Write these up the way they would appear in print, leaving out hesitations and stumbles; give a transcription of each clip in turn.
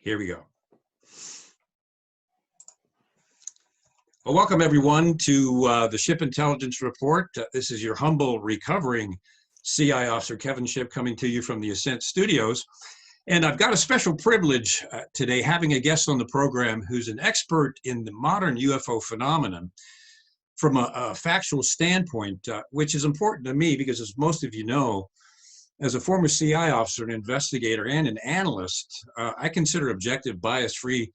Here we go. Well, welcome everyone to the Shipp Intelligence Report. This is your humble recovering CI officer, Kevin Shipp, coming to you from the Ascent Studios. And I've got a special privilege today having a guest on the program who's an expert in the modern UFO phenomenon from a factual standpoint, which is important to me because, as most of you know, as a former CI officer, an investigator, and an analyst, I consider objective, bias-free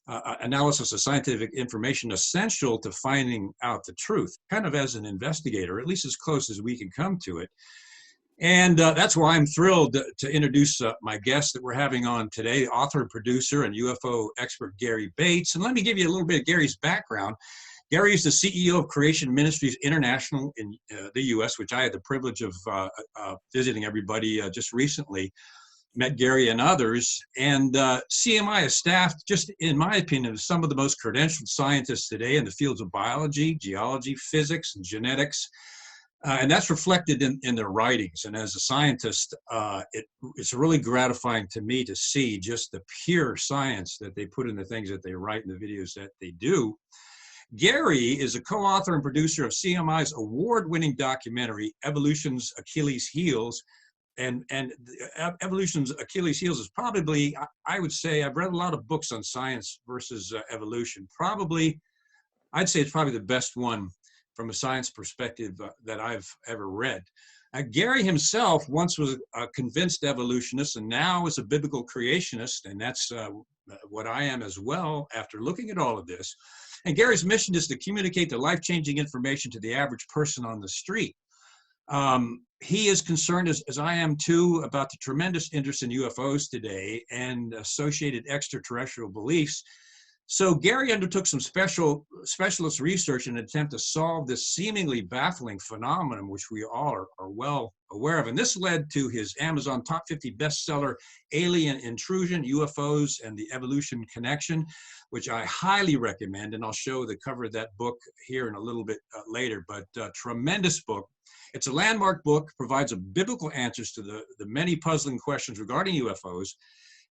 analysis of scientific information essential to finding out the truth, kind of as an investigator, at least as close as we can come to it. And that's why I'm thrilled to introduce my guest that we're having on today, author, producer, and UFO expert Gary Bates. And let me give you a little bit of Gary's background. Gary is the CEO of Creation Ministries International in the U.S., which I had the privilege of visiting everybody just recently. Met Gary and others. And CMI is staffed, just in my opinion, of some of the most credentialed scientists today in the fields of biology, geology, physics, and genetics. And that's reflected in their writings. And as a scientist, it's really gratifying to me to see just the pure science that they put in the things that they write in the videos that they do. Gary is a co-author and producer of CMI's award-winning documentary, Evolution's Achilles Heels. And Evolution's Achilles Heels is probably, I would say, I've read a lot of books on science versus evolution. I'd say it's probably the best one from a science perspective that I've ever read. Gary himself once was a convinced evolutionist and now is a biblical creationist, and that's what I am as well after looking at all of this. And Gary's mission is to communicate the life-changing information to the average person on the street. He is concerned, as I am too, about the tremendous interest in UFOs today and associated extraterrestrial beliefs. So Gary undertook some specialist research in an attempt to solve this seemingly baffling phenomenon, which we all are well aware of. And this led to his Amazon top 50 bestseller, Alien Intrusion, UFOs and the Evolution Connection, which I highly recommend. And I'll show the cover of that book here in a little bit later, but tremendous book. It's a landmark book, provides biblical answers to the many puzzling questions regarding UFOs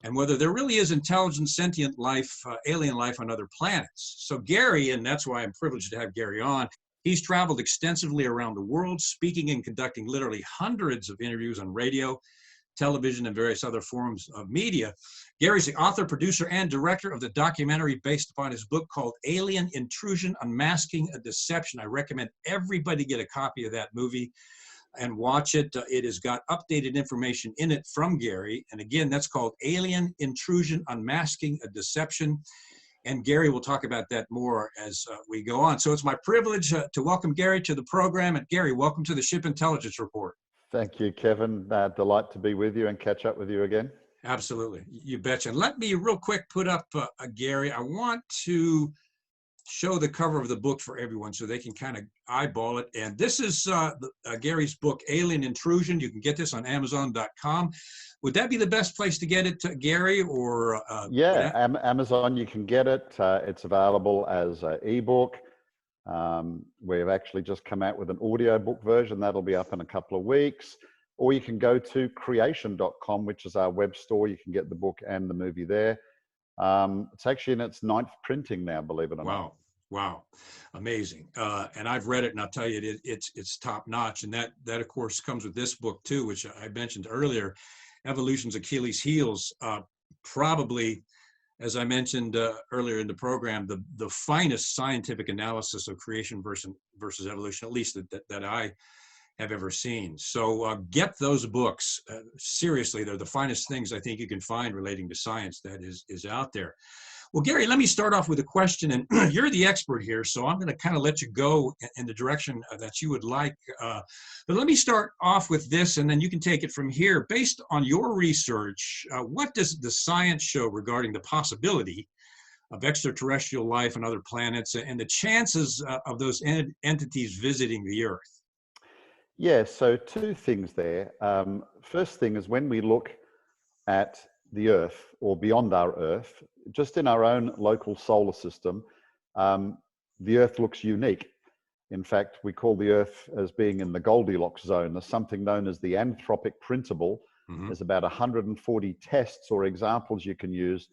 and whether there really is intelligent, sentient life, alien life on other planets. So Gary, and that's why I'm privileged to have Gary on, he's traveled extensively around the world, speaking and conducting literally hundreds of interviews on radio, television, and various other forms of media. Gary's the author, producer, and director of the documentary based upon his book called Alien Intrusion, Unmasking a Deception. I recommend everybody get a copy of that movie and watch it. It has got updated information in it from Gary. And again, that's called Alien Intrusion, Unmasking a Deception. And Gary will talk about that more as we go on. So it's my privilege to welcome Gary to the program. And Gary, welcome to the Shipp Intelligence Report. Thank you, Kevin. Delight to be with you and catch up with you again. Absolutely. You betcha. And let me real quick put up, Gary, I want to show the cover of the book for everyone so they can kind of eyeball it. And this is Gary's book, Alien Intrusion. You can get this on Amazon.com. Would that be the best place to get it, Gary? Or yeah, Amazon, you can get it. It's available as an ebook. We've actually just come out with an audio book version. That'll be up in a couple of weeks. Or you can go to creation.com, which is our web store. You can get the book and the movie there. It's actually in its 9th printing now, believe it or not. Wow, amazing. And I've read it, and I'll tell you, it's top notch. And that of course comes with this book too, which I mentioned earlier, Evolution's Achilles Heels. Probably, as I mentioned earlier in the program, the finest scientific analysis of creation versus evolution, at least that I have ever seen. So get those books. Seriously, they're the finest things I think you can find relating to science that is out there. Well, Gary, let me start off with a question, and you're the expert here, so I'm going to kind of let you go in the direction that you would like. But let me start off with this, and then you can take it from here. Based on your research, what does the science show regarding the possibility of extraterrestrial life on other planets and the chances of those entities visiting the Earth? Yeah, so two things there. First thing is when we look at the Earth or beyond our Earth, just in our own local solar system, the Earth looks unique. In fact, we call the Earth as being in the Goldilocks zone. There's something known as the anthropic printable. There's about 140 tests or examples you can use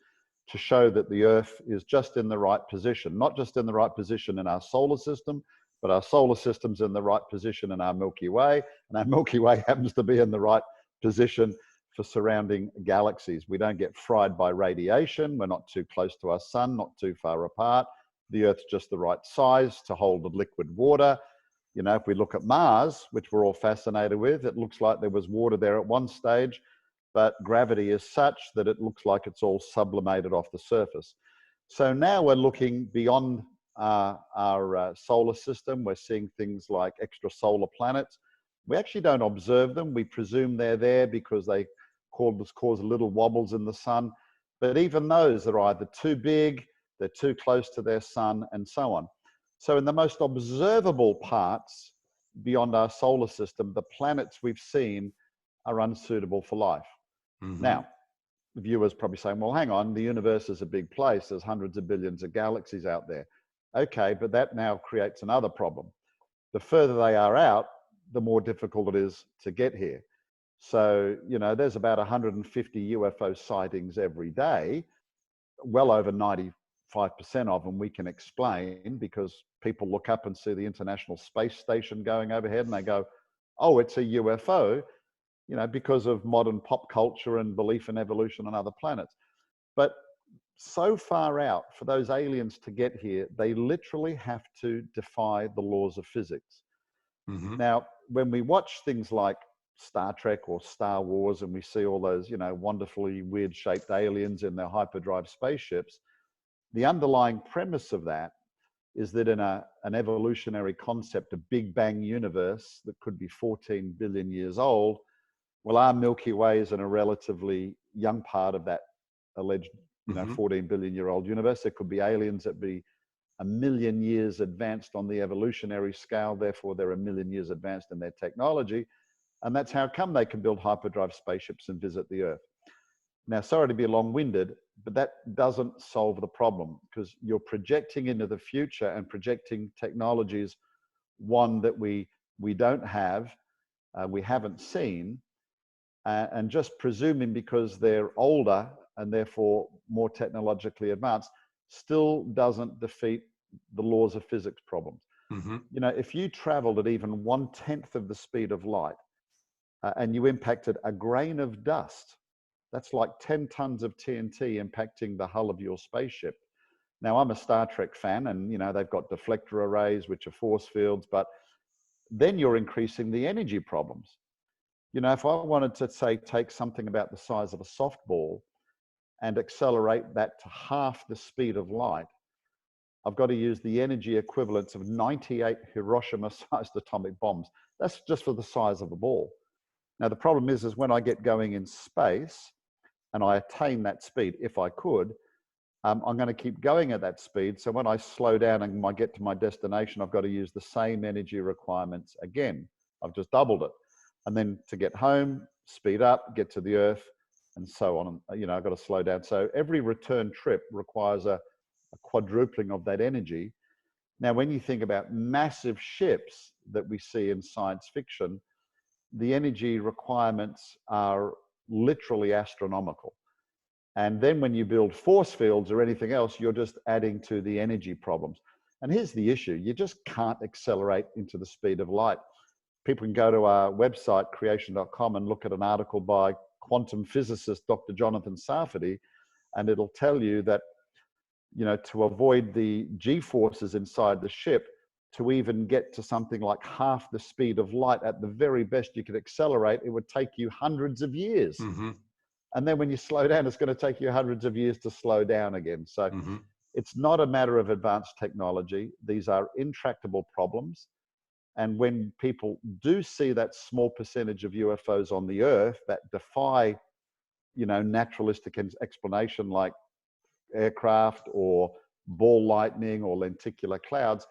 to show that the Earth is just in the right position, not just in the right position in our solar system, but our solar system's in the right position in our Milky Way, and our Milky Way happens to be in the right position for surrounding galaxies. We don't get fried by radiation. We're not too close to our sun, not too far apart. The Earth's just the right size to hold the liquid water. You know, if we look at Mars, which we're all fascinated with, it looks like there was water there at one stage, but gravity is such that it looks like it's all sublimated off the surface. So now we're looking beyond our solar system. We're seeing things like extrasolar planets. We actually don't observe them. We presume they're there because they cause little wobbles in the sun. But even those are either too big, they're too close to their sun, and so on. So in the most observable parts beyond our solar system, the planets we've seen are unsuitable for life. Now, the viewer's probably saying, well, hang on, the universe is a big place. There's hundreds of billions of galaxies out there. Okay, but that now creates another problem. The further they are out, the more difficult it is to get here. So, you know, there's about 150 UFO sightings every day. Well over 95% of them we can explain because people look up and see the International Space Station going overhead and they go, oh, it's a UFO, you know, because of modern pop culture and belief in evolution on other planets. But so far out, for those aliens to get here, they literally have to defy the laws of physics. Now, when we watch things like Star Trek or Star Wars and we see all those, you know, wonderfully weird shaped aliens in their hyperdrive spaceships, the underlying premise of that is that in an evolutionary concept, a Big Bang universe that could be 14 billion years old, well, our Milky Way is in a relatively young part of that alleged, you know, 14 billion year old universe. There could be aliens that be 1 million years advanced on the evolutionary scale. Therefore, they're 1 million years advanced in their technology. And that's how come they can build hyperdrive spaceships and visit the Earth. Now, sorry to be long-winded, but that doesn't solve the problem because you're projecting into the future and projecting technologies, one that we don't have, we haven't seen, and just presuming because they're older and therefore more technologically advanced still doesn't defeat the laws of physics problems. You know, if you traveled at even 1/10 of the speed of light and you impacted a grain of dust, that's like 10 tons of TNT impacting the hull of your spaceship. Now, I'm a Star Trek fan and, you know, they've got deflector arrays, which are force fields, but then you're increasing the energy problems. You know, if I wanted to say, take something about the size of a softball and accelerate that to half the speed of light, I've got to use the energy equivalents of 98 Hiroshima-sized atomic bombs. That's just for the size of a ball. Now, the problem is when I get going in space and I attain that speed, if I could, I'm going to keep going at that speed. So when I slow down and I get to my destination, I've got to use the same energy requirements again. I've just doubled it. And then to get home, speed up, get to the Earth, and so on. You know, I've got to slow down. So every return trip requires a quadrupling of that energy. Now, when you think about massive ships that we see in science fiction, the energy requirements are literally astronomical. And then when you build force fields or anything else, you're just adding to the energy problems. And here's the issue. You just can't accelerate into the speed of light. People can go to our website, creation.com, and look at an article by quantum physicist Dr. Jonathan Sarfati, and it'll tell you that, you know, to avoid the G-forces inside the ship, to even get to something like half the speed of light at the very best you could accelerate, it would take you hundreds of years. And then when you slow down, it's going to take you hundreds of years to slow down again. So it's not a matter of advanced technology. These are intractable problems. And when people do see that small percentage of UFOs on the Earth that defy, you know, naturalistic explanation like aircraft or ball lightning or lenticular clouds,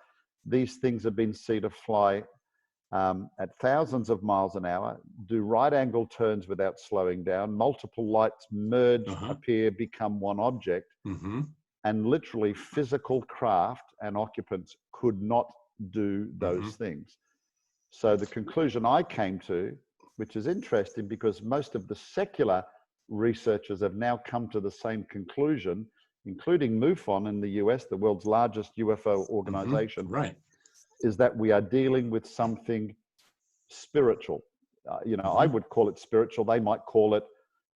these things have been seen to fly at thousands of miles an hour, do right angle turns without slowing down, multiple lights merge, appear, become one object, and literally physical craft and occupants could not do those things. So the conclusion I came to, which is interesting because most of the secular researchers have now come to the same conclusion, including MUFON in the US, the world's largest UFO organization, Right. is that we are dealing with something spiritual. I would call it spiritual. They might call it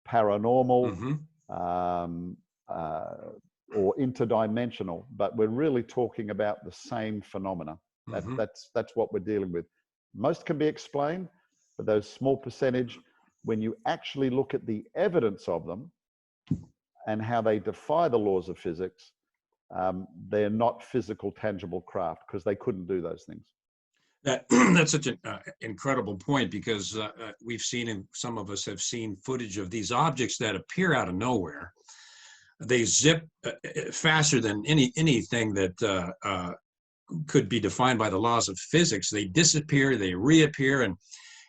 paranormal um, or interdimensional, but we're really talking about the same phenomena. That's what we're dealing with. Most can be explained, but those small percentage, when you actually look at the evidence of them and how they defy the laws of physics, they're not physical, tangible craft, because they couldn't do those things. That's such an incredible point, because we've seen, and some of us have seen footage of these objects that appear out of nowhere. They zip faster than anything that could be defined by the laws of physics. They disappear, they reappear,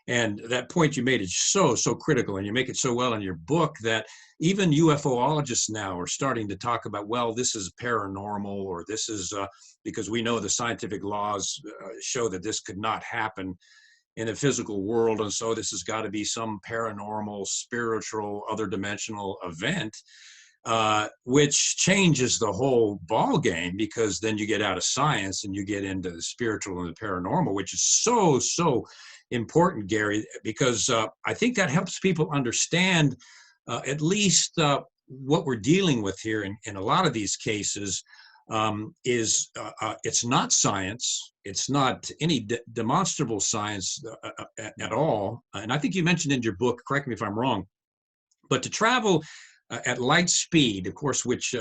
and that point you made is so critical, and you make it so well in your book, that even UFOologists now are starting to talk about, well, this is paranormal, or this is because we know the scientific laws show that this could not happen in the physical world, and so this has got to be some paranormal, spiritual, other dimensional event, which changes the whole ball game, because then you get out of science and you get into the spiritual and the paranormal, which is so important, Gary, because I think that helps people understand at least what we're dealing with here in a lot of these cases. Is it's not science, it's not any demonstrable science at all. And I think you mentioned in your book, correct me if I'm wrong, but to travel at light speed, of course, which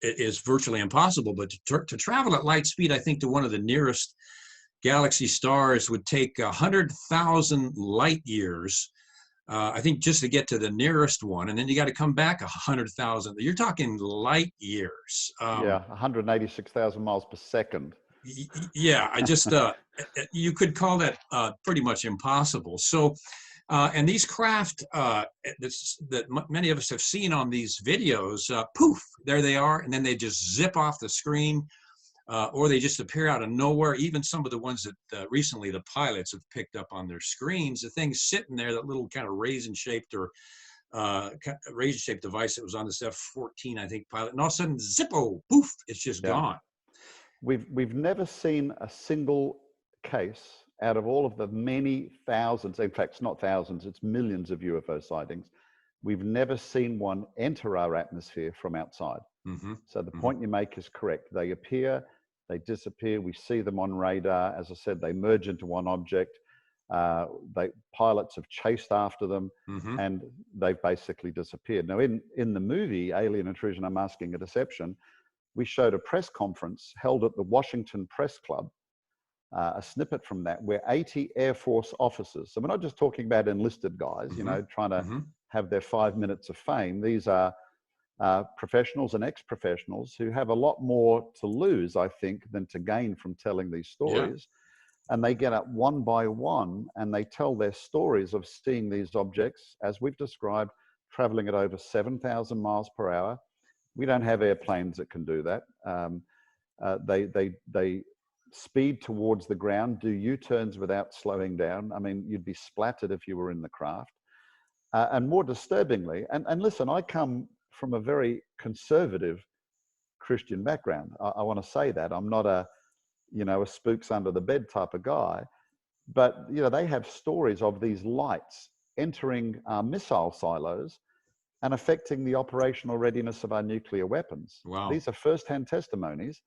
is virtually impossible, but to travel at light speed, I think, to one of the nearest galaxy stars would take 100,000 light years, I think, just to get to the nearest one, and then you got to come back 100,000. You're talking light years. Yeah, 186,000 miles per second. Yeah, I just you could call that pretty much impossible. So, and these craft that many of us have seen on these videos, poof, there they are, and then they just zip off the screen. Or they just appear out of nowhere. Even some of the ones that recently the pilots have picked up on their screens, the thing's sitting there, that little kind of raisin-shaped device that was on this F-14, I think, pilot, and all of a sudden, zippo, poof, it's just gone. We've never seen a single case out of all of the many thousands, in fact, it's not thousands, it's millions of UFO sightings. We've never seen one enter our atmosphere from outside. So the point you make is correct. They appear, they disappear. We see them on radar. As I said, they merge into one object. Pilots have chased after them, and they've basically disappeared. Now, in the movie Alien Intrusion, Unmasking a Deception, we showed a press conference held at the Washington Press Club, a snippet from that, where 80 Air Force officers, so we're not just talking about enlisted guys, trying to have their 5 minutes of fame. These are professionals and ex-professionals who have a lot more to lose, I think, than to gain from telling these stories. And they get up one by one and they tell their stories of seeing these objects, as we've described, traveling at over 7,000 miles per hour. We don't have airplanes that can do that. They speed towards the ground, do U-turns without slowing down. I mean, you'd be splattered if you were in the craft. And more disturbingly, and listen, I come from a very conservative Christian background. I want to say that. I'm not a spooks under the bed type of guy, but they have stories of these lights entering our missile silos and affecting the operational readiness of our nuclear weapons. Wow. These are first-hand testimonies.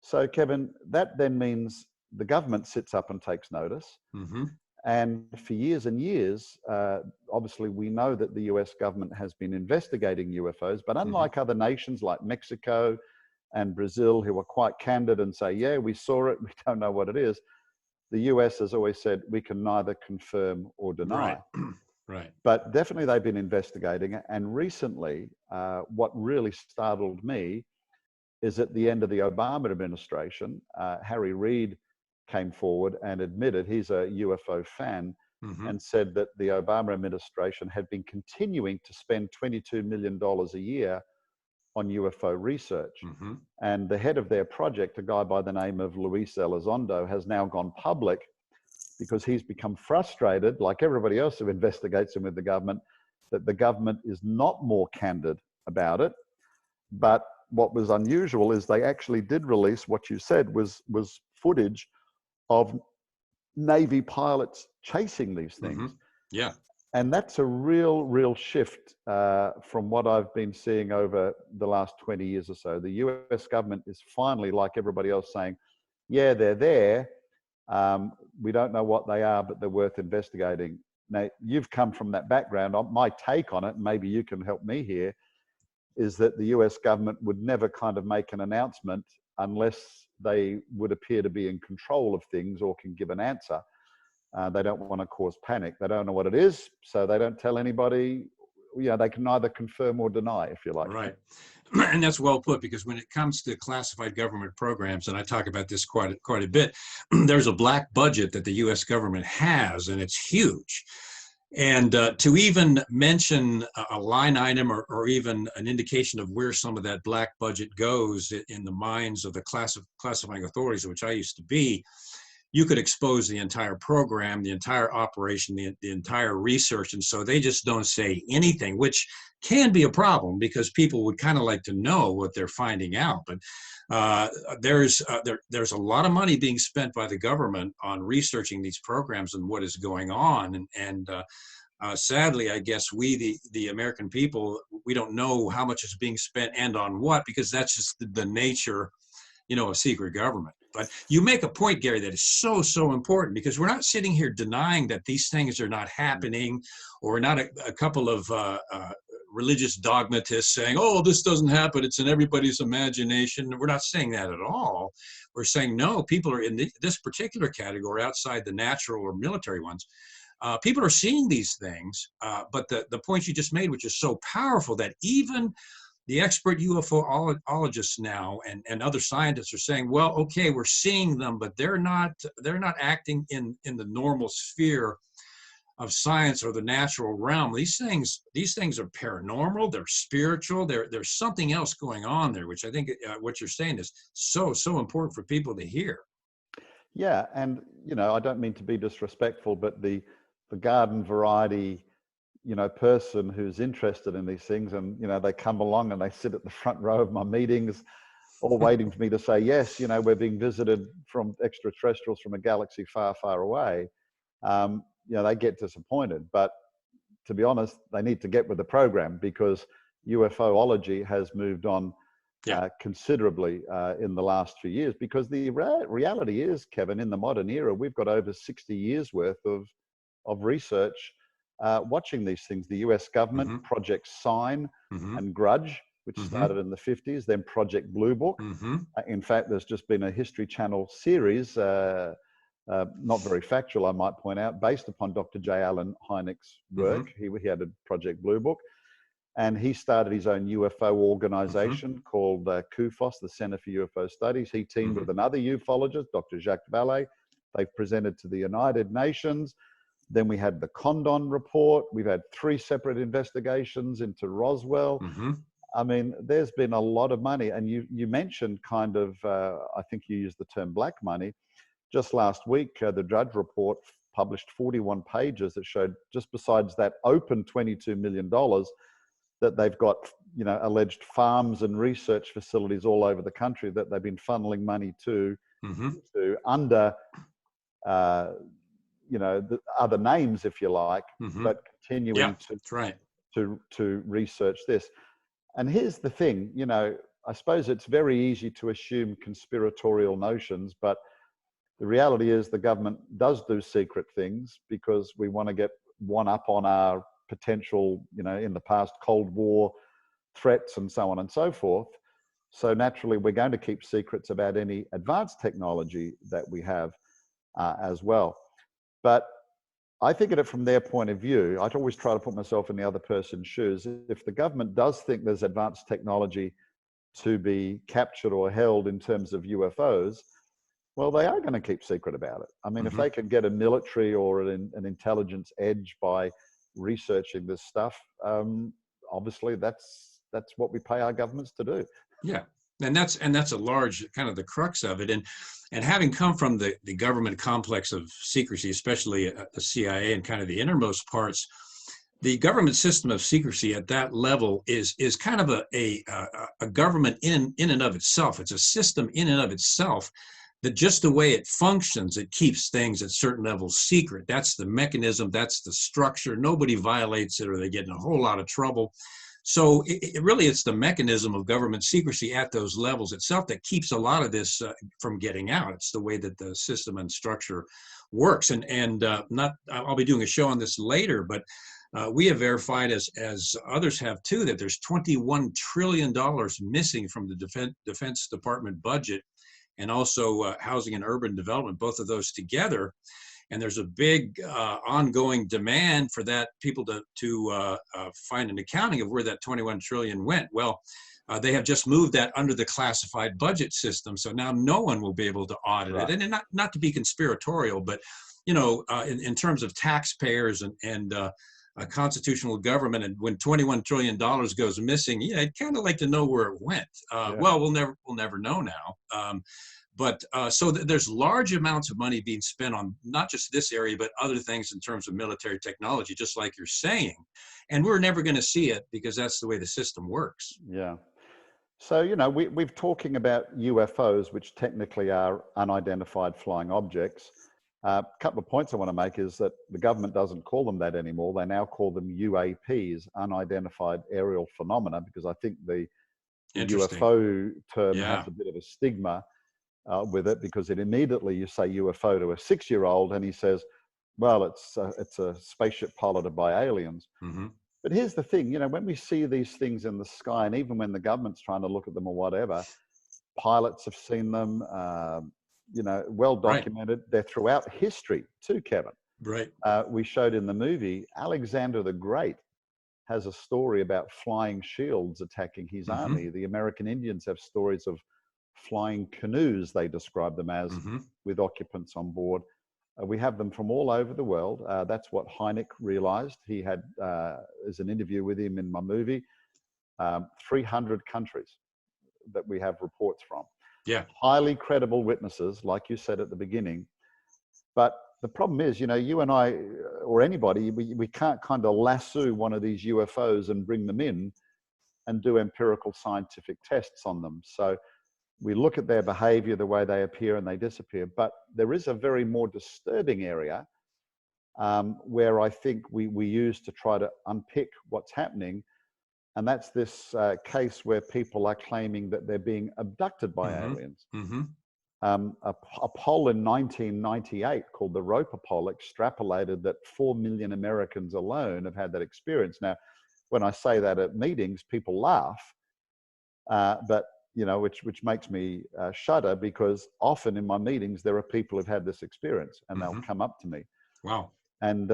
So, Kevin, that then means the government sits up and takes notice. And for years and years, obviously, we know that the US government has been investigating UFOs, but unlike other nations like Mexico and Brazil, who are quite candid and say, yeah, we saw it, we don't know what it is, the US has always said, we can neither confirm or deny. Right. But definitely they've been investigating it. And recently, what really startled me is at the end of the Obama administration, Harry Reid came forward and admitted, he's a UFO fan, and said that the Obama administration had been continuing to spend $22 million a year on UFO research. And the head of their project, a guy by the name of Luis Elizondo, has now gone public because he's become frustrated, like everybody else who investigates him with the government, that the government is not more candid about it. But what was unusual is they actually did release what you said was footage of Navy pilots chasing these things. Yeah. And that's a real shift from what I've been seeing over the last 20 years or so. The US government is finally, like everybody else, saying, yeah, they're there. We don't know what they are, but they're worth investigating. Now, you've come from that background. My take on it, and maybe you can help me here, is that the US government would never kind of make an announcement unless they would appear to be in control of things or can give an answer. They don't want to cause panic. They don't know what it is, so they don't tell anybody. Yeah, they can neither confirm or deny, if you like. Right. And that's well put, because when it comes to classified government programs, and I talk about this quite a bit, there's a black budget that the US government has, and it's huge. And to even mention a line item or even an indication of where some of that black budget goes in the minds of the classifying authorities, which I used to be, you could expose the entire program, the entire operation, the entire research. And so they just don't say anything, which can be a problem because people would kind of like to know what they're finding out. But there's a lot of money being spent by the government on researching these programs and what is going on. And sadly, I guess we, the American people, we don't know how much is being spent and on what, because that's just the nature, of secret government. But you make a point, Gary, that is so important, because we're not sitting here denying that these things are not happening, or we're not a couple of religious dogmatists saying, oh, this doesn't happen, it's in everybody's imagination. We're not saying that at all. We're saying, no, people are in this particular category outside the natural or military ones. People are seeing these things, but the point you just made, which is so powerful, that even the expert UFOologists now and other scientists are saying, well, okay, we're seeing them, but they're not acting in the normal sphere of science or the natural realm. These things are paranormal, they're spiritual, there's something else going on there, which I think what you're saying is so important for people to hear. Yeah, and I don't mean to be disrespectful, but the garden variety person who's interested in these things, and they come along and they sit at the front row of my meetings, all waiting for me to say, yes, we're being visited from extraterrestrials from a galaxy far away. They get disappointed, but to be honest, they need to get with the program, because UFOlogy has moved on considerably in the last few years, because the reality is, Kevin, in the modern era, we've got over 60 years worth of research watching these things. The US government, Project Sign and Grudge, which started in the 50s, then Project Blue Book. In fact, there's just been a History Channel series, not very factual, I might point out, based upon Dr. J. Allen Hynek's work. He had a Project Blue Book, and he started his own UFO organization called CUFOS, the Center for UFO Studies. He teamed with another ufologist, Dr. Jacques Vallée. They've presented to the United Nations. Then we had the Condon report. We've had 3 separate investigations into Roswell. I mean, there's been a lot of money. And you mentioned kind of, I think you used the term black money. Just last week, the Drudge report published 41 pages that showed, just besides that open $22 million, that they've got, alleged farms and research facilities all over the country that they've been funneling money to under the other names, if you like, but continuing to research this. And here's the thing, I suppose it's very easy to assume conspiratorial notions, but the reality is the government does do secret things because we want to get one up on our potential, in the past Cold War threats and so on and so forth. So naturally, we're going to keep secrets about any advanced technology that we have as well. But I think of it from their point of view. I'd always try to put myself in the other person's shoes. If the government does think there's advanced technology to be captured or held in terms of UFOs, well, they are going to keep secret about it. I mean, if they can get a military or an intelligence edge by researching this stuff, obviously that's what we pay our governments to do. Yeah. And that's a large kind of the crux of it. And having come from the government complex of secrecy, especially the CIA and kind of the innermost parts, the government system of secrecy at that level is kind of a government in and of itself. It's a system in and of itself that just the way it functions, it keeps things at certain levels secret. That's the mechanism, that's the structure. Nobody violates it or they get in a whole lot of trouble. So really, it's the mechanism of government secrecy at those levels itself that keeps a lot of this from getting out. It's the way that the system and structure works. And not, I'll be doing a show on this later, but we have verified, as others have too, that there's $21 trillion missing from the Defense Department budget, and also housing and urban development, both of those together. And there's a big ongoing demand for that, people to find an accounting of where that 21 trillion went. Well, they have just moved that under the classified budget system, so now no one will be able to audit it. And not to be conspiratorial, but you know, in terms of taxpayers and a constitutional government, and when $21 trillion goes missing, yeah, I'd kind of like to know where it went. Well, we'll never know now. But so there's large amounts of money being spent on not just this area, but other things in terms of military technology, just like you're saying. And we're never going to see it because that's the way the system works. Yeah. So, you know, we've talking about UFOs, which technically are unidentified flying objects. A couple of points I want to make is that the government doesn't call them that anymore. They now call them UAPs, unidentified aerial phenomena, because I think the UFO term has a bit of a stigma with it, because it immediately, you say UFO to a 6-year-old and he says, well, it's a spaceship piloted by aliens. Mm-hmm. But here's the thing, you know, when we see these things in the sky, and even when the government's trying to look at them or whatever, pilots have seen them, you know, well documented. They're throughout history too, Kevin. Right. We showed in the movie, Alexander the Great has a story about flying shields attacking his army. The American Indians have stories of flying canoes, they describe them as, with occupants on board. We have them from all over the world. That's what Hynek realized. He had, there's an interview with him in my movie, 300 countries that we have reports from. Yeah. Highly credible witnesses, like you said at the beginning. But the problem is, you know, you and I, or anybody, we can't kind of lasso one of these UFOs and bring them in and do empirical scientific tests on them. So we look at their behavior, the way they appear and they disappear. But there is a very more disturbing area where I think we use to try to unpick what's happening. And that's this case where people are claiming that they're being abducted by aliens. A poll in 1998 called the Roper poll extrapolated that 4 million Americans alone have had that experience. Now, when I say that at meetings, people laugh, but you know, which makes me shudder, because often in my meetings there are people who've had this experience and they'll come up to me. Wow. And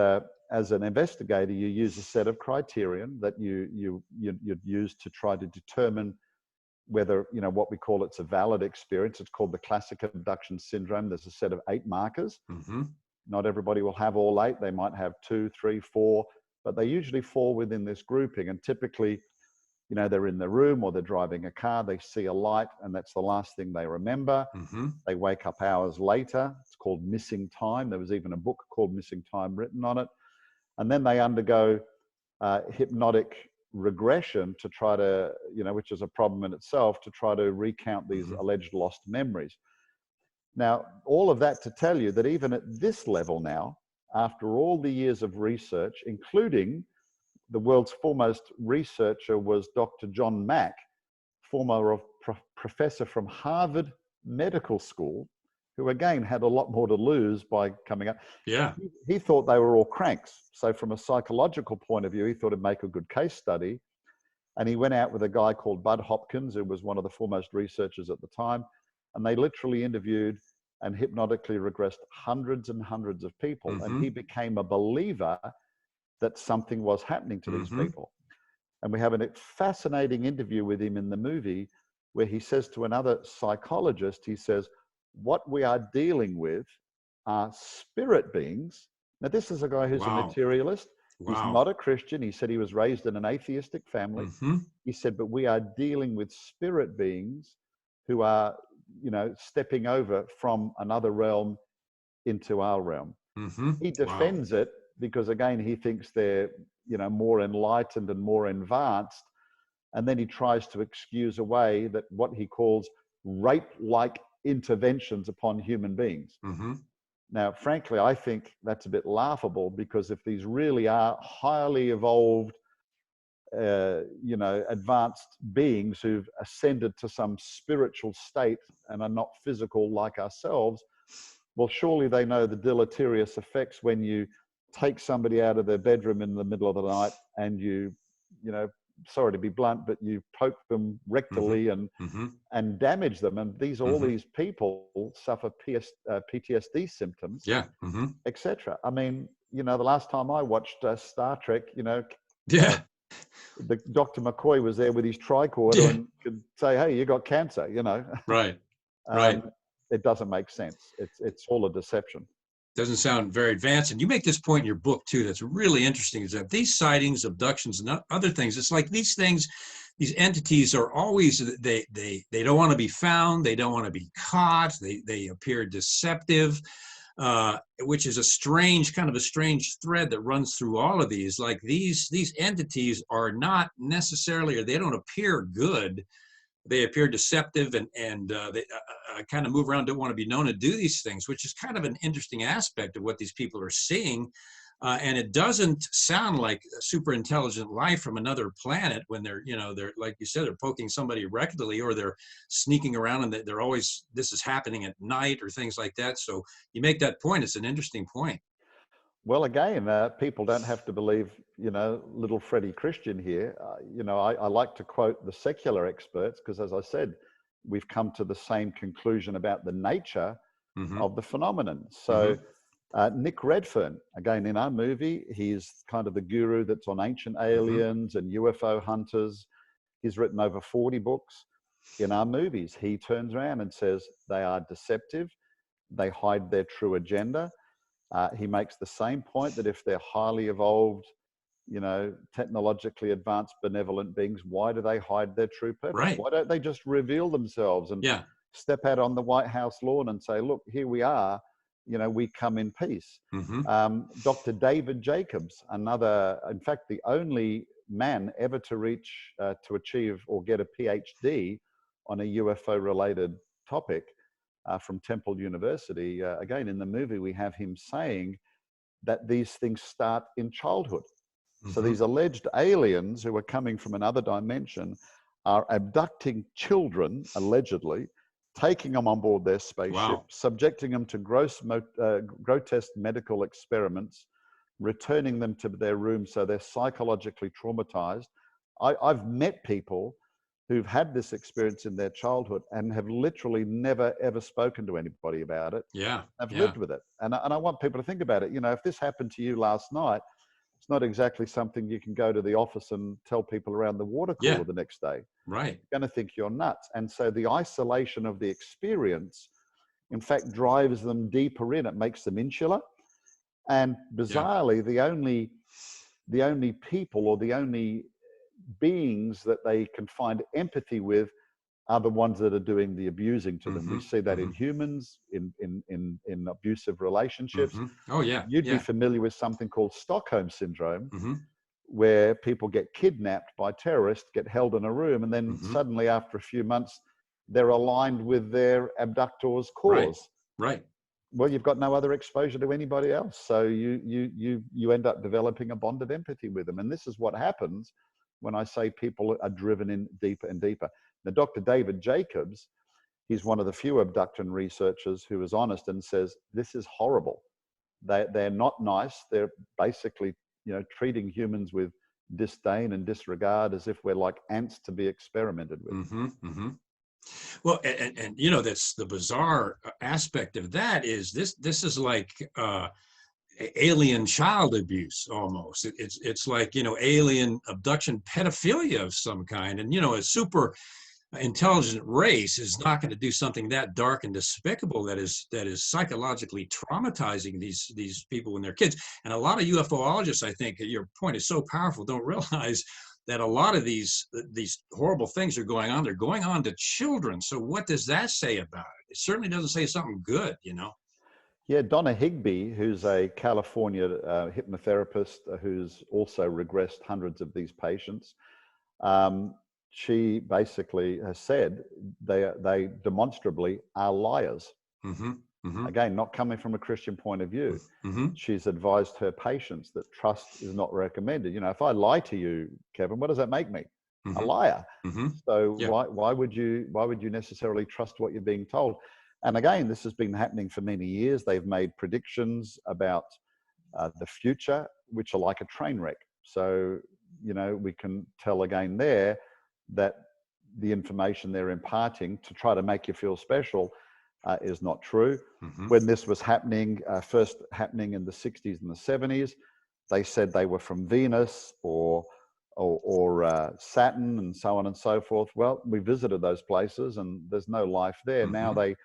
as an investigator, you use a set of criterion that you'd use to try to determine whether, you know, what we call it's a valid experience. It's called the classic abduction syndrome. There's a set of 8 markers. Not everybody will have all 8. They might have 2, 3, 4, but they usually fall within this grouping. And typically, you know, they're in the room or they're driving a car, they see a light, and that's the last thing they remember. They wake up hours later. It's called missing time. There was even a book called Missing Time written on it. And then they undergo hypnotic regression to try to, you know, which is a problem in itself, to try to recount these alleged lost memories. Now, all of that to tell you that even at this level now, after all the years of research, including the world's foremost researcher was Dr. John Mack, former professor from Harvard Medical School, who again had a lot more to lose by coming up. Yeah. He thought they were all cranks. So from a psychological point of view, he thought it'd make a good case study. And he went out with a guy called Bud Hopkins, who was one of the foremost researchers at the time. And they literally interviewed and hypnotically regressed hundreds and hundreds of people. And he became a believer that something was happening to these people. And we have a fascinating interview with him in the movie where he says to another psychologist, he says, what we are dealing with are spirit beings. Now, this is a guy who's a materialist. He's not a Christian. He said he was raised in an atheistic family. He said, but we are dealing with spirit beings who are, you know, stepping over from another realm into our realm. He defends it because again, he thinks they're, more enlightened and more advanced. And then he tries to excuse away that what he calls rape-like interventions upon human beings. Mm-hmm. Now, frankly, I think that's a bit laughable, because if these really are highly evolved, advanced beings who've ascended to some spiritual state and are not physical like ourselves, well, surely they know the deleterious effects when you take somebody out of their bedroom in the middle of the night and you sorry to be blunt, but you poke them rectally and damage them. And all these people suffer PTSD symptoms, etc. I mean, the last time I watched Star Trek, the Dr. McCoy was there with his tricorder and could say, "Hey, you got cancer," Right. Right. It doesn't make sense. It's all a deception. Doesn't sound very advanced. And you make this point in your book too that's really interesting, is that these sightings, abductions, and other things, it's like these things, these entities are always, they don't want to be found, they don't want to be caught, they appear deceptive, which is a strange thread that runs through all of these. Like these entities are not necessarily, or they don't appear good. They appear deceptive, and they kind of move around, don't want to be known to do these things, which is kind of an interesting aspect of what these people are seeing. And it doesn't sound like a super intelligent life from another planet when they're like you said, they're poking somebody rectally, or they're sneaking around, and they're always, this is happening at night or things like that. So you make that point. It's an interesting point. Well, again, people don't have to believe, little Freddie Christian here. I like to quote the secular experts, because as I said, we've come to the same conclusion about the nature of the phenomenon. So Nick Redfern, again, in our movie, he's kind of the guru that's on ancient aliens and UFO hunters. He's written over 40 books. In our movies, he turns around and says they are deceptive. They hide their true agenda. He makes the same point that if they're highly evolved, technologically advanced, benevolent beings, why do they hide their true purpose? Right. Why don't they just reveal themselves and step out on the White House lawn and say, look, here we are, we come in peace. Dr. David Jacobs, in fact, the only man ever to achieve or get a PhD on a UFO related topic, from Temple University. Again, in the movie, we have him saying that these things start in childhood. So these alleged aliens who are coming from another dimension are abducting children, allegedly, taking them on board their spaceship, subjecting them to grotesque medical experiments, returning them to their room so they're psychologically traumatized. I've met people who've had this experience in their childhood and have literally never, ever spoken to anybody about it. Have lived with it. And I want people to think about it. If this happened to you last night, it's not exactly something you can go to the office and tell people around the water cooler the next day. Right. They're going to think you're nuts. And so the isolation of the experience, in fact, drives them deeper in. It makes them insular. And bizarrely, the only people, or the only beings that they can find empathy with, are the ones that are doing the abusing to them. We see that in humans, in abusive relationships. You'd be familiar with something called Stockholm Syndrome, where people get kidnapped by terrorists, get held in a room, and then suddenly after a few months, they're aligned with their abductor's cause. Right. Well, you've got no other exposure to anybody else. So you end up developing a bond of empathy with them. And this is what happens when I say people are driven in deeper and deeper. Now, Dr. David Jacobs, he's one of the few abduction researchers who is honest and says, this is horrible. They're not nice. They're basically, treating humans with disdain and disregard, as if we're like ants to be experimented with. Well, and that's the bizarre aspect of that is this is like alien child abuse almost. It's like, alien abduction, pedophilia of some kind. And, a super intelligent race is not going to do something that dark and despicable that is psychologically traumatizing these people when they're kids. And a lot of UFOologists, I think your point is so powerful, don't realize that a lot of these horrible things are going on. They're going on to children. So what does that say about it? It certainly doesn't say something good, Yeah, Donna Higby, who's a California hypnotherapist who's also regressed hundreds of these patients, she basically has said they demonstrably are liars. Mm-hmm. Mm-hmm. Again, not coming from a Christian point of view. Mm-hmm. She's advised her patients that trust is not recommended. You know, if I lie to you, Kevin, what does that make me? A Mm-hmm. liar. Mm-hmm. So Yeah. why would you necessarily trust what you're being told? And again, this has been happening for many years. They've made predictions about the future, which are like a train wreck. So, you know, we can tell again there that the information they're imparting to try to make you feel special is not true. Mm-hmm. When this was happening, first happening in the 60s and the 70s, they said they were from Venus or Saturn and so on and so forth. Well, we visited those places and there's no life there. Mm-hmm. Now they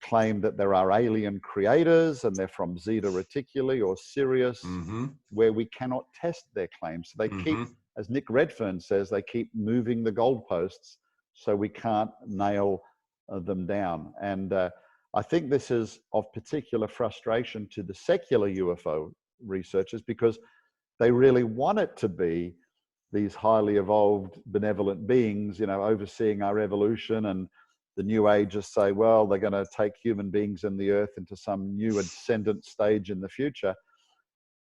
claim that there are alien creators and they're from Zeta Reticuli or Sirius, Mm-hmm. where we cannot test their claims. So they keep, Mm-hmm. as Nick Redfern says, they keep moving the goalposts so we can't nail them down. And I think this is of particular frustration to the secular UFO researchers because they really want it to be these highly evolved, benevolent beings, you know, overseeing our evolution. And the New Agers say, well, they're going to take human beings and the earth into some new ascendant stage in the future.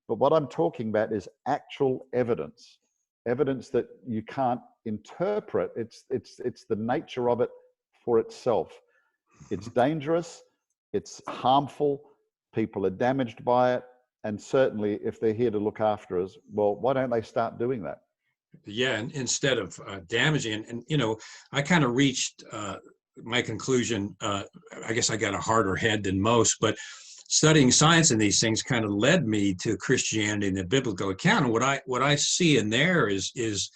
But what I'm talking about is actual evidence, evidence that you can't interpret. It's the nature of it for itself. It's dangerous, it's harmful, people are damaged by it. And certainly if they're here to look after us, well, why don't they start doing that? Yeah, and instead of damaging, and you know, I kind of reached my conclusion. I guess I got a harder head than most, but studying science and these things kind of led me to Christianity and the biblical account. And what I see in there is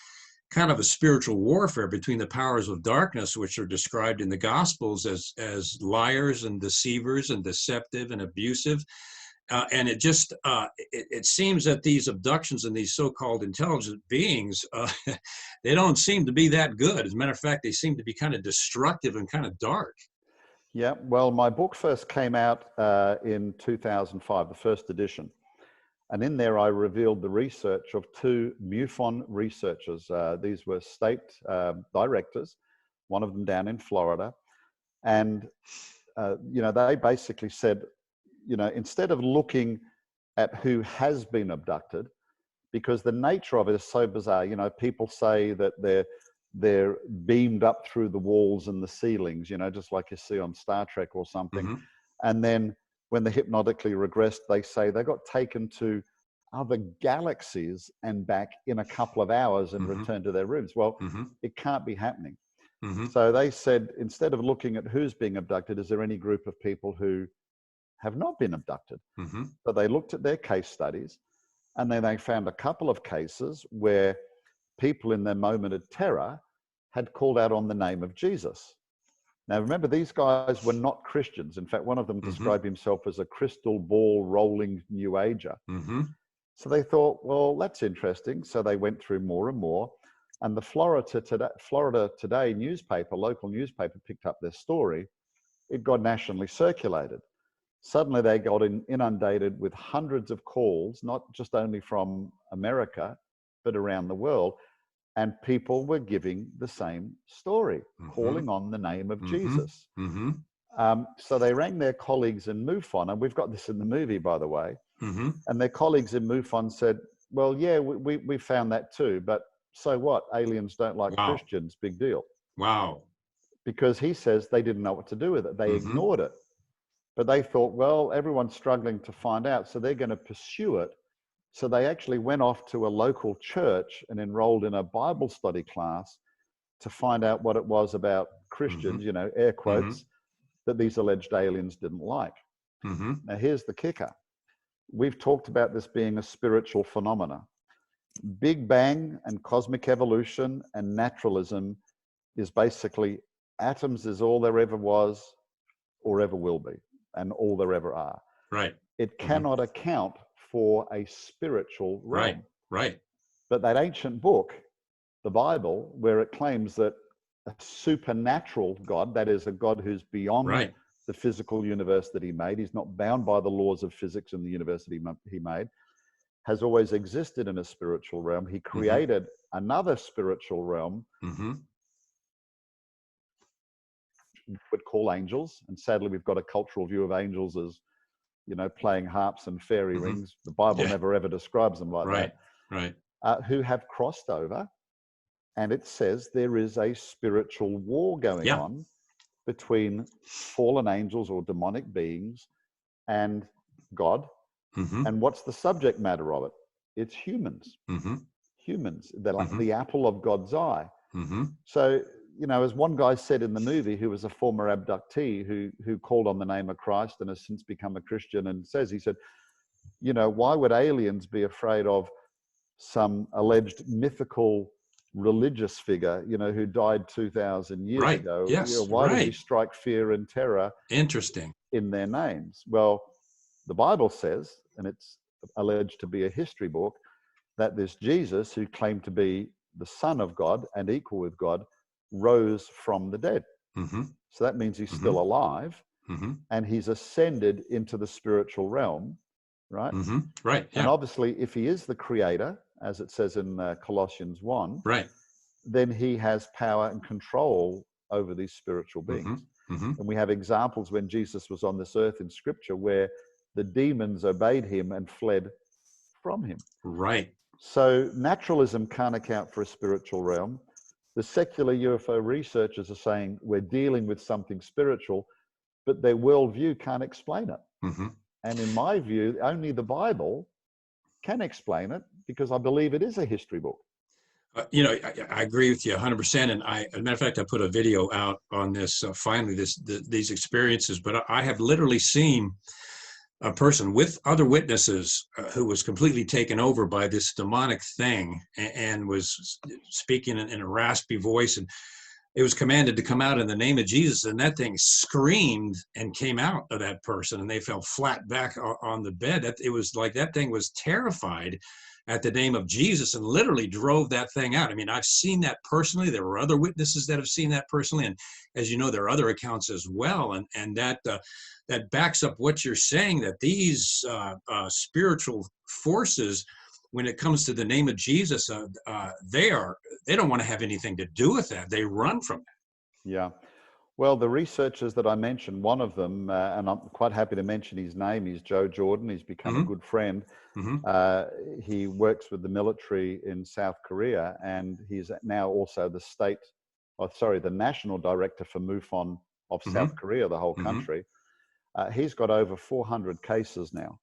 kind of a spiritual warfare between the powers of darkness, which are described in the Gospels as liars and deceivers and deceptive and abusive. And it seems that these abductions and these so-called intelligent beings, they don't seem to be that good. As a matter of fact, they seem to be kind of destructive and kind of dark. Yeah, well, my book first came out in 2005, the first edition. And in there, I revealed the research of two MUFON researchers. These were state directors, one of them down in Florida. And, you know, they basically said, you know, instead of looking at who has been abducted, because the nature of it is so bizarre. You know, people say that they're beamed up through the walls and the ceilings, you know, just like you see on Star Trek or something. Mm-hmm. And then when they hypnotically regressed, they say they got taken to other galaxies and back in a couple of hours and Mm-hmm. returned to their rooms. Well, Mm-hmm. it can't be happening. Mm-hmm. So they said, instead of looking at who's being abducted, is there any group of people who have not been abducted? Mm-hmm. So they looked at their case studies, and then they found a couple of cases where people in their moment of terror had called out on the name of Jesus. Now, remember, these guys were not Christians. In fact, one of them Mm-hmm. described himself as a crystal ball rolling New Ager. Mm-hmm. So they thought, well, that's interesting. So they went through more and more. And the Florida Today newspaper, local newspaper, picked up their story. It got nationally circulated. Suddenly they got inundated with hundreds of calls, not just only from America, but around the world. And people were giving the same story, Mm-hmm. calling on the name of Mm-hmm. Jesus. Mm-hmm. So they rang their colleagues in MUFON, and we've got this in the movie, by the way. Mm-hmm. And their colleagues in MUFON said, well, yeah, we found that too, but so what? Aliens don't like Wow. Christians, big deal. Wow. Because he says they didn't know what to do with it. They Mm-hmm. ignored it. But they thought, well, everyone's struggling to find out, so they're going to pursue it. So they actually went off to a local church and enrolled in a Bible study class to find out what it was about Christians, Mm-hmm. you know, air quotes, Mm-hmm. that these alleged aliens didn't like. Mm-hmm. Now, here's the kicker. We've talked about this being a spiritual phenomena. Big Bang and cosmic evolution and naturalism is basically atoms is all there ever was or ever will be, and all there ever are. Right. It cannot account for a spiritual realm. Right. Right. But that ancient book, the Bible, where it claims that a supernatural God, that is a God who's beyond Right. the physical universe that he made. He's not bound by the laws of physics in the universe that he made. Has always existed in a spiritual realm. He created another spiritual realm, would call angels. And sadly, we've got a cultural view of angels as, you know, playing harps and fairy rings. The Bible never ever describes them like that. Right. Who have crossed over. And it says there is a spiritual war going on between fallen angels or demonic beings and God. And what's the subject matter of it? It's humans. Humans. They're like the apple of God's eye. So, you know, as one guy said in the movie, who was a former abductee who called on the name of Christ and has since become a Christian, and he said, you know, why would aliens be afraid of some alleged mythical religious figure, you know, who died 2,000 years ago? Yes. You know, why would we strike fear and terror in their names? Well, the Bible says, and it's alleged to be a history book, that this Jesus, who claimed to be the Son of God and equal with God, rose from the dead. So that means he's still alive, and he's ascended into the spiritual realm, right? And obviously, if he is the creator, as it says in Colossians 1, then he has power and control over these spiritual beings. And we have examples when Jesus was on this earth in scripture where the demons obeyed him and fled from him. So naturalism can't account for a spiritual realm. The secular UFO researchers are saying we're dealing with something spiritual, but their worldview can't explain it. And in my view, only the Bible can explain it, because I believe it is a history book. You know, I agree with you 100%. And as a matter of fact, I put a video out on this, finally, these experiences. But I have literally seen a person with other witnesses who was completely taken over by this demonic thing and was speaking in a raspy voice, and it was commanded to come out in the name of Jesus, and that thing screamed and came out of that person, and they fell flat back on the bed. It was like that thing was terrified at the name of Jesus and literally drove that thing out. I mean, I've seen that personally. There were other witnesses that have seen that personally, and as you know, there are other accounts as well, and that backs up what you're saying, that these spiritual forces, when it comes to the name of Jesus, they don't want to have anything to do with that. They run from that. Yeah. Well, the researchers that I mentioned, one of them, and I'm quite happy to mention his name, is Joe Jordan. He's become a good friend. He works with the military in South Korea, and he's now also the national director for MUFON of South Korea, the whole country. He's got over 400 cases now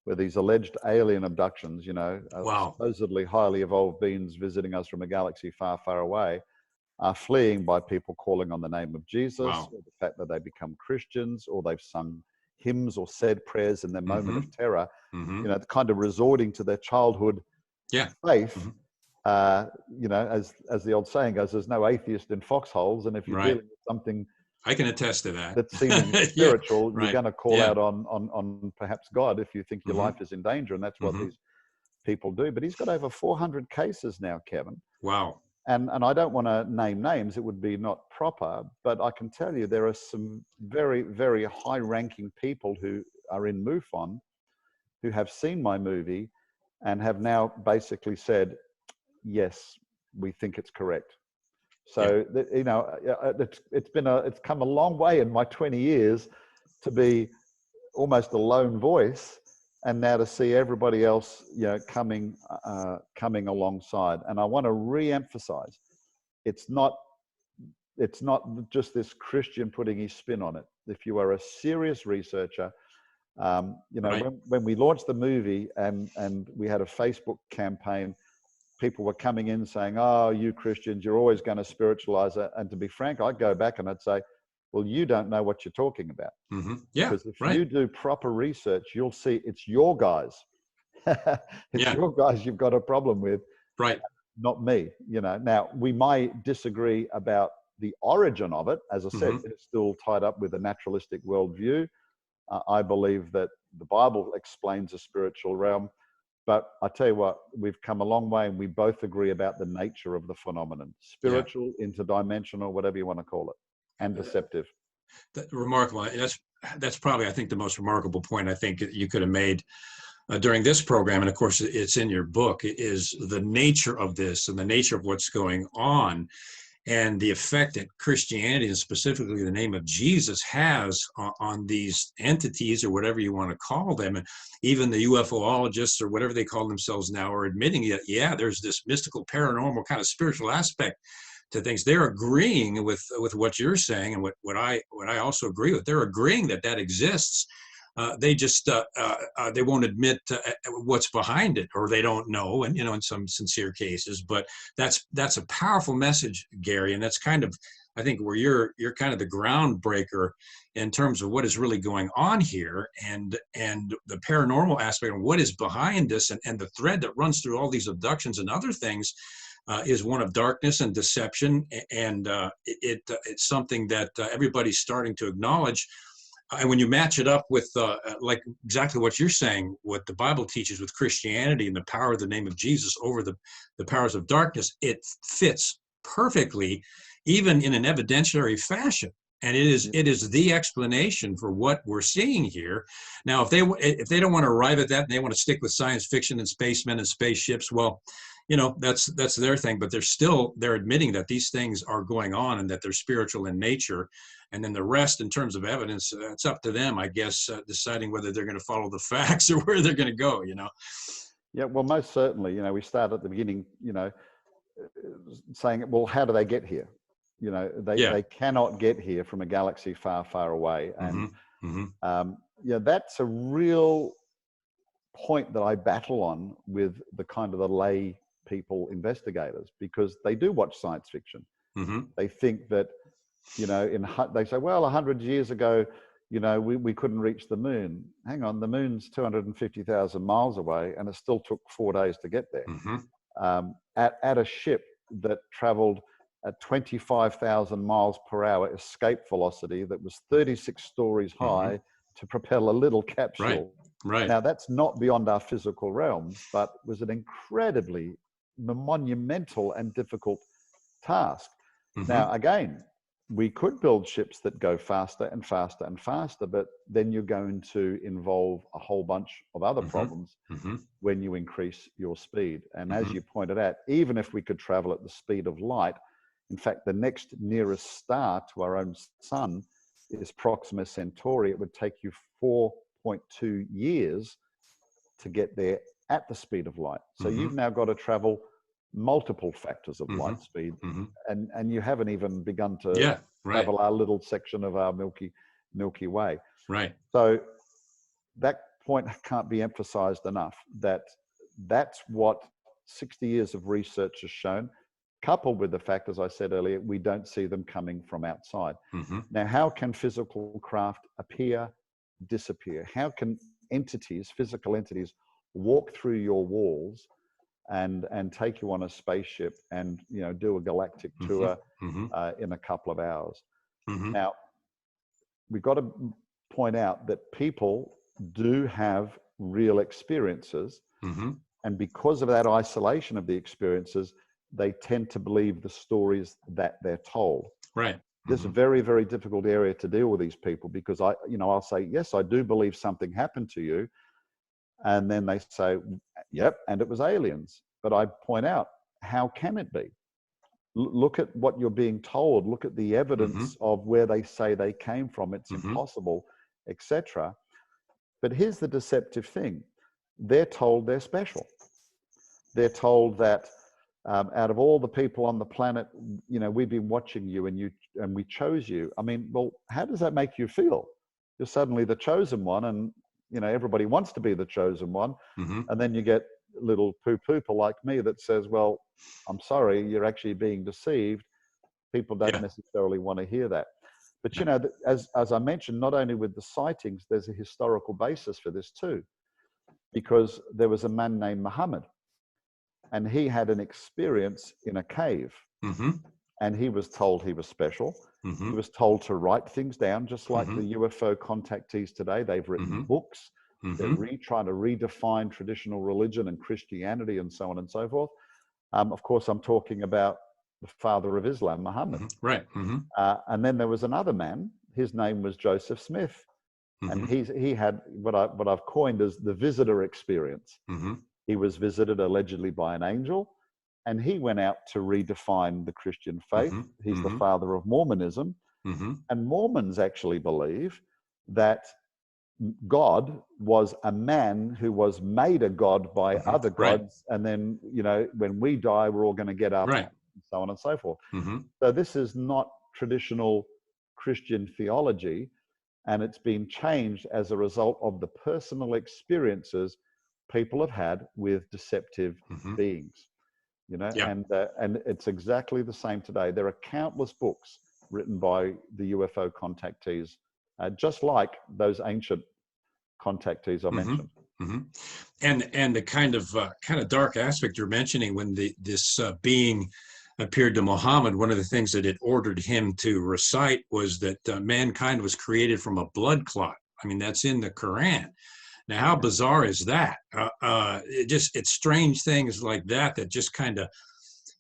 where these alleged alien abductions, you know, supposedly highly evolved beings visiting us from a galaxy far, far away, are fleeing by people calling on the name of Jesus, or the fact that they become Christians, or they've sung hymns or said prayers in their moment of terror, you know, kind of resorting to their childhood faith. You know, as the old saying goes, there's no atheist in foxholes, and if you're dealing with something, I can attest to that, that's seeming spiritual, you're going to call out on perhaps God if you think your life is in danger, and that's what these people do. But he's got over 400 cases now, Kevin. Wow. And I don't want to name names, it would be not proper, but I can tell you there are some very, very high-ranking people who are in MUFON who have seen my movie and have now basically said, yes, we think it's correct. So, you know, it's come a long way in my 20 years to be almost a lone voice, and now to see everybody else, you know, coming alongside. And I want to re-emphasize, it's not just this Christian putting his spin on it. If you are a serious researcher, you know, when we launched the movie and we had a Facebook campaign, people were coming in saying, oh, you Christians, you're always going to spiritualize it. And to be frank, I'd go back and I'd say, well, you don't know what you're talking about. Because if you do proper research, you'll see it's your guys. It's your guys you've got a problem with, not me. You know, now we might disagree about the origin of it. As I said, it's still tied up with a naturalistic worldview. I believe that the Bible explains a spiritual realm. But I tell you what, we've come a long way, and we both agree about the nature of the phenomenon. Spiritual, interdimensional, whatever you want to call it, and deceptive. Remarkable. That's probably, I think, the most remarkable point I think you could have made during this program, and of course it's in your book, is the nature of this and the nature of what's going on, and the effect that Christianity, and specifically the name of Jesus, has on these entities, or whatever you want to call them. And even the UFOologists, or whatever they call themselves now, are admitting that, yeah, there's this mystical, paranormal kind of spiritual aspect to things. They're agreeing with what you're saying, and what I also agree with. They're agreeing that that exists. They just they won't admit what's behind it, or they don't know, and in some sincere cases. But that's a powerful message, Gary, and that's kind of, I think, where you're kind of the groundbreaker in terms of what is really going on here, and the paranormal aspect of what is behind this, and the thread that runs through all these abductions and other things. Is one of darkness and deception, and it's something that everybody's starting to acknowledge. And when you match it up with like exactly what you're saying, what the Bible teaches with Christianity and the power of the name of Jesus over the powers of darkness, it fits perfectly, even in an evidentiary fashion. And it is the explanation for what we're seeing here. Now, if they don't want to arrive at that, and they want to stick with science fiction and spacemen and spaceships, well, that's their thing. But they're admitting that these things are going on and that they're spiritual in nature. And then the rest, in terms of evidence, it's up to them, I guess, deciding whether they're going to follow the facts or where they're going to go. Yeah, well, most certainly. We start at the beginning, saying, well, how do they get here? They cannot get here from a galaxy far, far away. And that's a real point that I battle on with the kind of the lay people investigators, because they do watch science fiction. They think that, they say, well, 100 years ago, we couldn't reach the moon. Hang on, the moon's 250,000 miles away, and it still took 4 days to get there. At a ship that traveled at 25,000 miles per hour escape velocity that was 36 stories high to propel a little capsule. Right. Now, that's not beyond our physical realms, but was an incredibly monumental and difficult task. Now, again, we could build ships that go faster and faster and faster, but then you're going to involve a whole bunch of other problems when you increase your speed. And as you pointed out, even if we could travel at the speed of light, in fact, the next nearest star to our own sun is Proxima Centauri. It would take you 4.2 years to get there at the speed of light. So you've now got to travel multiple factors of light speed, and you haven't even begun to travel our little section of our Milky Way. Right. So that point can't be emphasized enough, that's what 60 years of research has shown, coupled with the fact, as I said earlier, we don't see them coming from outside. Now, how can physical craft appear, disappear? How can entities, physical entities, walk through your walls and take you on a spaceship and do a galactic tour in a couple of hours? Now, we've got to point out that people do have real experiences, and because of that isolation of the experiences, they tend to believe the stories that they're told. Right. This is a very, very difficult area to deal with these people, because I'll say, yes, I do believe something happened to you. And then they say, yep, and it was aliens. But I point out, how can it be? Look at what you're being told. Look at the evidence of where they say they came from. It's impossible, etc. But here's the deceptive thing. They're told they're special. They're told that out of all the people on the planet, we've been watching you and we chose you. I mean, well, how does that make you feel? You're suddenly the chosen one, and everybody wants to be the chosen one. And then you get little poo-pooper like me that says, well, I'm sorry, you're actually being deceived. People don't necessarily want to hear that. But as I mentioned, not only with the sightings, there's a historical basis for this too, because there was a man named Muhammad, and he had an experience in a cave, and he was told he was special. He was told to write things down, just like the UFO contactees today. They've written books. They're trying to redefine traditional religion and Christianity and so on and so forth. Of course, I'm talking about the father of Islam, Muhammad. Right. And then there was another man. his name was Joseph Smith. And Mm-hmm. he had what I've coined as the visitor experience. Mm-hmm. He was visited allegedly by an angel, and he went out to redefine the Christian faith. Mm-hmm. He's the Mm-hmm. father of Mormonism. Mm-hmm. And Mormons actually believe that God was a man who was made a god by Mm-hmm. other Right. gods. And then, when we die, we're all going to get up, Right. and so on and so forth. Mm-hmm. So this is not traditional Christian theology, and it's been changed as a result of the personal experiences people have had with deceptive Mm-hmm. beings. Yeah. And it's exactly the same today. There are countless books written by the UFO contactees, just like those ancient contactees I Mm-hmm. mentioned. Mm-hmm. And the kind of dark aspect you're mentioning when this being appeared to Muhammad, one of the things that it ordered him to recite was that mankind was created from a blood clot. I mean, that's in the Quran. Now, how bizarre is that? It's strange things like that just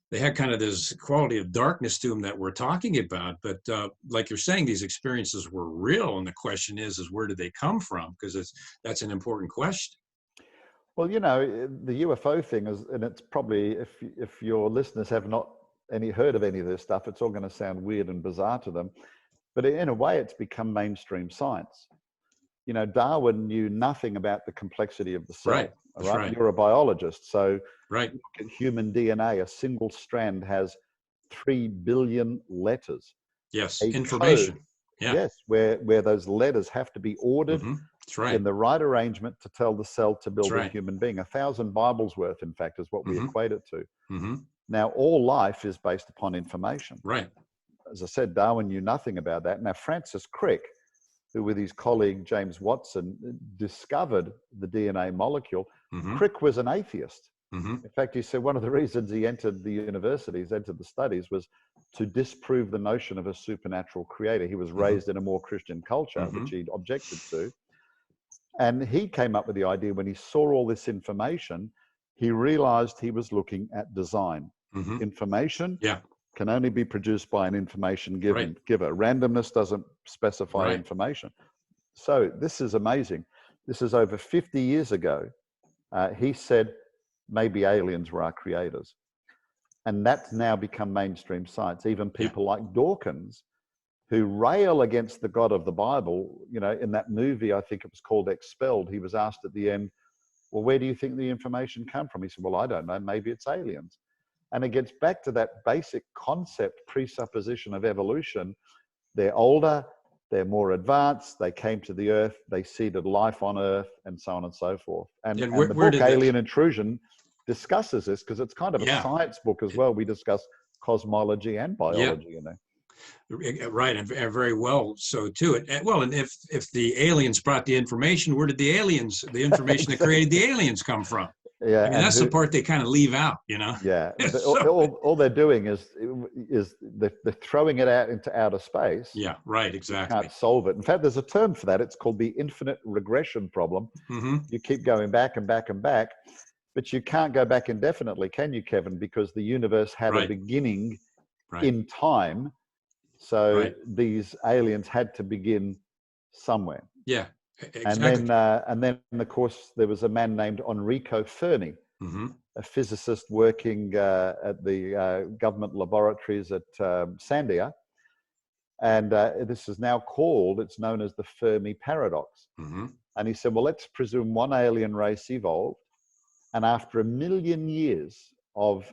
they had kind of this quality of darkness to them that we're talking about. But like you're saying, these experiences were real. And the question is where did they come from? Because that's an important question. Well, the UFO thing is, and it's probably, if your listeners have not heard of any of this stuff, it's all going to sound weird and bizarre to them. But in a way, it's become mainstream science. Darwin knew nothing about the complexity of the cell. Right. All That's right. You're a biologist, so right. Look at human DNA. A single strand has 3 billion letters. Yes. A Information. code, Yeah. yes, where those letters have to be ordered That's right. in the right arrangement to tell the cell to build That's a right. human being. 1,000 Bibles worth, in fact, is what we equate it to. Mm-hmm. Now, all life is based upon information. Right. As I said, Darwin knew nothing about that. Now, Francis Crick, who with his colleague James Watson discovered the DNA molecule, Crick was an atheist. In fact, he said one of the reasons he entered the universities, entered the studies, was to disprove the notion of a supernatural creator. He was raised in a more Christian culture, which he objected to. And he came up with the idea when he saw all this information, he realized he was looking at design. Information can only be produced by an information giver. Randomness doesn't specify information. So this is amazing. This is over 50 years ago. He said, maybe aliens were our creators. And that's now become mainstream science. Even people like Dawkins, who rail against the God of the Bible, in that movie, I think it was called Expelled, he was asked at the end, well, where do you think the information come from? He said, well, I don't know, maybe it's aliens. And it gets back to that basic concept, presupposition of evolution. They're older, they're more advanced, they came to the earth, they seeded life on earth, and so on and so forth. And the book Alien Intrusion discusses this, because it's kind of a science book as well. We discuss cosmology and biology, Right, and very well so too. And if the aliens brought the information, where did the information that created the aliens come from? Yeah, I mean, that's the part they kind of leave out, Yeah, all they're doing is they're throwing it out into outer space. Yeah, right, exactly. You can't solve it. In fact, there's a term for that. It's called the infinite regression problem. You keep going back and back and back, but you can't go back indefinitely, can you, Kevin? Because the universe had a beginning in time. So these aliens had to begin somewhere. Yeah, exactly. And then, of course, there was a man named Enrico Fermi, a physicist working at the government laboratories at Sandia. And this is now it's known as the Fermi paradox. And he said, well, let's presume one alien race evolved. And after 1 million years of,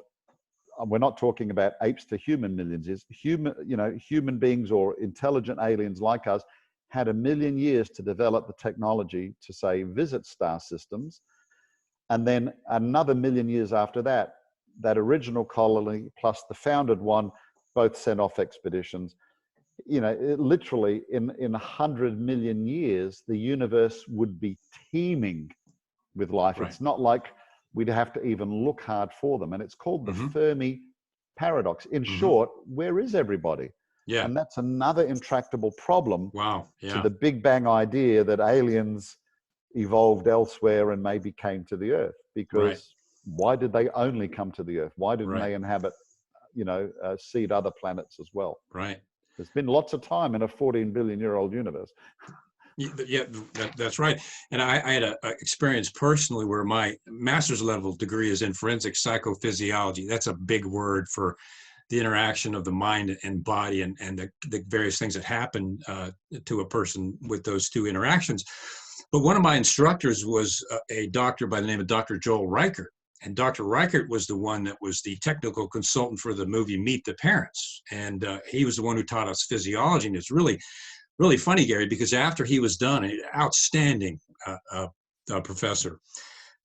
we're not talking about apes to human millions, human beings or intelligent aliens like us had 1 million years to develop the technology to, say, visit star systems. And then another 1 million years after that, that original colony plus the founded one both sent off expeditions. Literally in 100 million years, the universe would be teeming with life. It's not like we'd have to even look hard for them. And it's called the Fermi paradox. In short, where is everybody? Yeah. And that's another intractable problem to the Big Bang idea that aliens evolved elsewhere and maybe came to the Earth. Because why did they only come to the Earth? Why didn't they inhabit, seed other planets as well? Right. There's been lots of time in a 14 billion year old universe. Yeah, that's right. And I had a experience personally where my master's level degree is in forensic psychophysiology. That's a big word for the interaction of the mind and body, and the various things that happen to a person with those two interactions. But one of my instructors was a doctor by the name of Dr. Joel Reichert. And Dr. Reichert was the one that was the technical consultant for the movie Meet the Parents. And he was the one who taught us physiology. And it's really funny, Gary, because after he was done, an outstanding professor,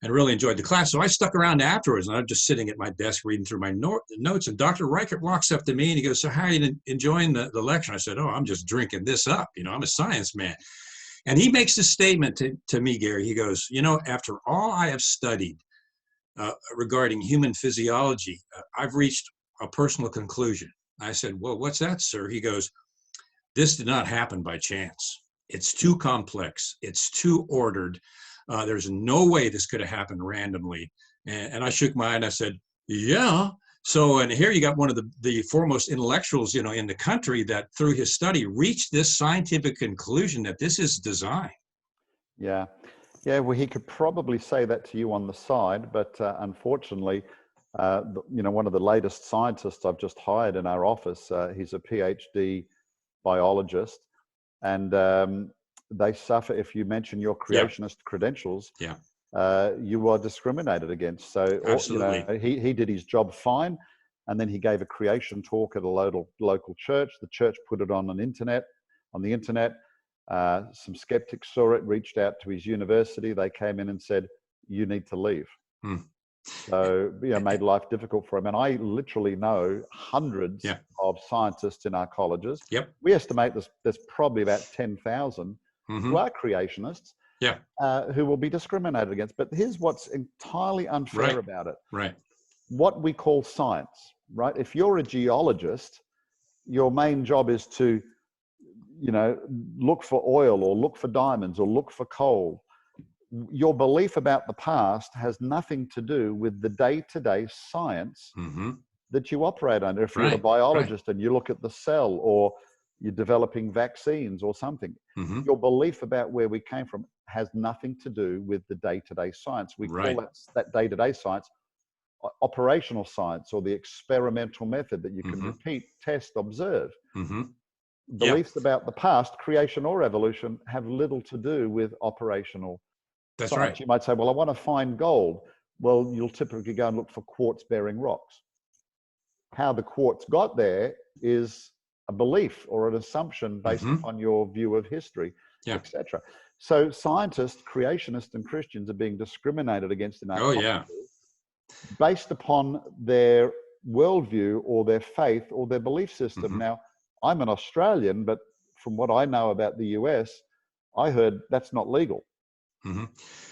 and really enjoyed the class. So I stuck around afterwards, and I'm just sitting at my desk reading through my notes, and Dr. Reichert walks up to me and he goes, "So how are you enjoying the lecture?" I said, "Oh, I'm just drinking this up. I'm a science man." And he makes this statement to me, Gary. He goes, "After all I have studied regarding human physiology, I've reached a personal conclusion." I said, "Well, what's that, sir?" He goes, "This did not happen by chance. It's too complex. It's too ordered. There's no way this could have happened randomly." And I shook my head and I said, "Yeah." So, and here you got one of the foremost intellectuals, in the country that through his study reached this scientific conclusion that this is design. Yeah. Yeah, well, he could probably say that to you on the side, but unfortunately, one of the latest scientists I've just hired in our office, he's a PhD biologist, and they suffer if you mention your creationist credentials. Yeah. You are discriminated against. So, Absolutely. he did his job fine, and then he gave a creation talk at a local church. The church put it on the internet. Some skeptics saw it, reached out to his university. They came in and said, "You need to leave." So, made life difficult for him. And I literally know hundreds of scientists in our colleges. Yep. We estimate there's probably about 10,000 who are creationists, who will be discriminated against. But here's what's entirely unfair about it. Right. What we call science, right? If you're a geologist, your main job is to, look for oil or look for diamonds or look for coal. Your belief about the past has nothing to do with the day-to-day science that you operate under. If you're a biologist and you look at the cell, or you're developing vaccines or something, your belief about where we came from has nothing to do with the day-to-day science. We call that day-to-day science operational science, or the experimental method that you can repeat, test, observe. Beliefs about the past, creation or evolution, have little to do with operational That's science. right. You might say, "Well, I want to find gold." Well, you'll typically go and look for quartz-bearing rocks. How the quartz got there is a belief or an assumption based on your view of history, etc. So scientists, creationists, and Christians are being discriminated against in our culture based upon their worldview or their faith or their belief system. Now, I'm an Australian, but from what I know about the US, I heard that's not legal.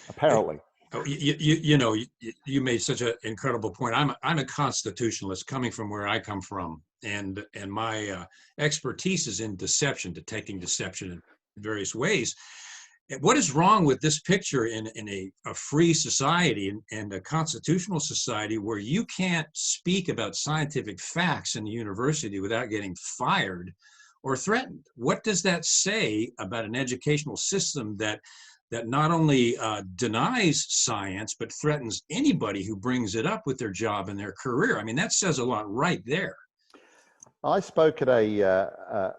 Apparently. You made such an incredible point. I'm a constitutionalist, coming from where I come from, and my expertise is in deception, detecting deception in various ways. What is wrong with this picture in a free society and a constitutional society where you can't speak about scientific facts in the university without getting fired or threatened? What does that say about an educational system that not only denies science, but threatens anybody who brings it up with their job and their career? I mean, that says a lot right there. I spoke at a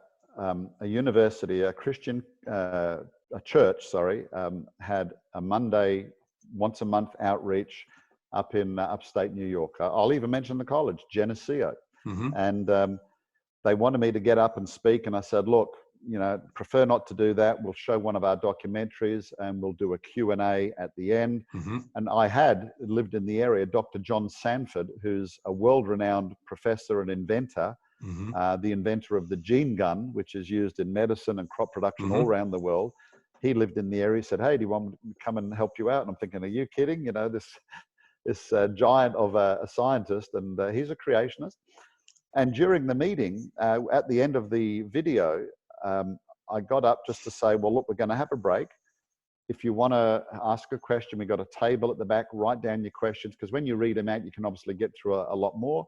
university, a Christian a church, had a Monday, once a month outreach up in upstate New York. I'll even mention the college, Geneseo. And they wanted me to get up and speak. And I said, "Look, prefer not to do that. We'll show one of our documentaries and we'll do a Q&A at the end." And I had lived in the area, Dr. John Sanford, who's a world-renowned professor and inventor, the inventor of the gene gun, which is used in medicine and crop production all around the world. He lived in the area. He said, "Hey, do you want me to come and help you out?" And I'm thinking, are you kidding? This giant of a scientist, and he's a creationist. And during the meeting, at the end of the video, I got up just to say, "Well, look, we're going to have a break. If you want to ask a question, we got a table at the back. Write down your questions, because when you read them out, you can obviously get through a lot more.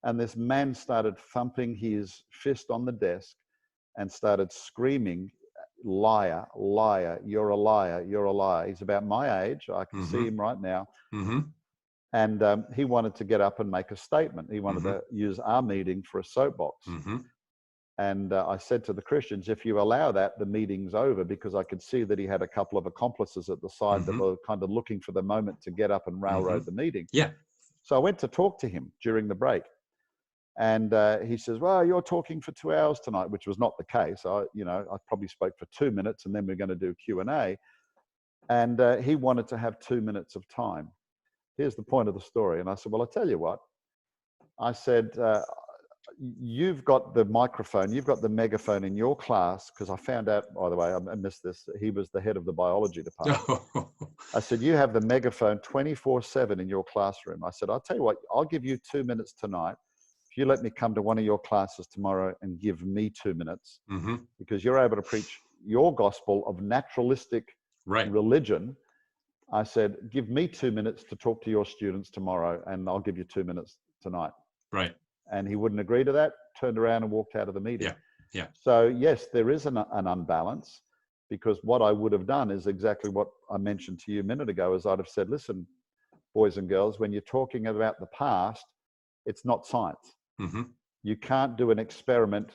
And this man started thumping his fist on the desk and started screaming, liar, liar, you're a liar, you're a liar. He's about my age. I can see him right now. And he wanted to get up and make a statement. He wanted to use our meeting for a soapbox. And I said to the Christians, if you allow that, the meeting's over, because I could see that he had a couple of accomplices at the side that were kind of looking for the moment to get up and railroad the meeting. Yeah. So I went to talk to him during the break. And he says, well, you're talking for 2 hours tonight, which was not the case. I probably spoke for 2 minutes, and then we're going to do Q&A. And he wanted to have 2 minutes of time. Here's the point of the story. And I said, well, I'll tell you what. I said, you've got the microphone, you've got the megaphone in your class, because I found out, by the way, I missed this, he was the head of the biology department. I said, you have the megaphone 24/7 in your classroom. I said, I'll tell you what, I'll give you 2 minutes tonight. If you let me come to one of your classes tomorrow and give me 2 minutes, because you're able to preach your gospel of naturalistic religion. I said, give me 2 minutes to talk to your students tomorrow, and I'll give you 2 minutes tonight. Right. And he wouldn't agree to that, turned around and walked out of the meeting. Yeah. Yeah. So yes, there is an unbalance, because what I would have done is exactly what I mentioned to you a minute ago, is I'd have said, listen, boys and girls, when you're talking about the past, it's not science. You can't do an experiment,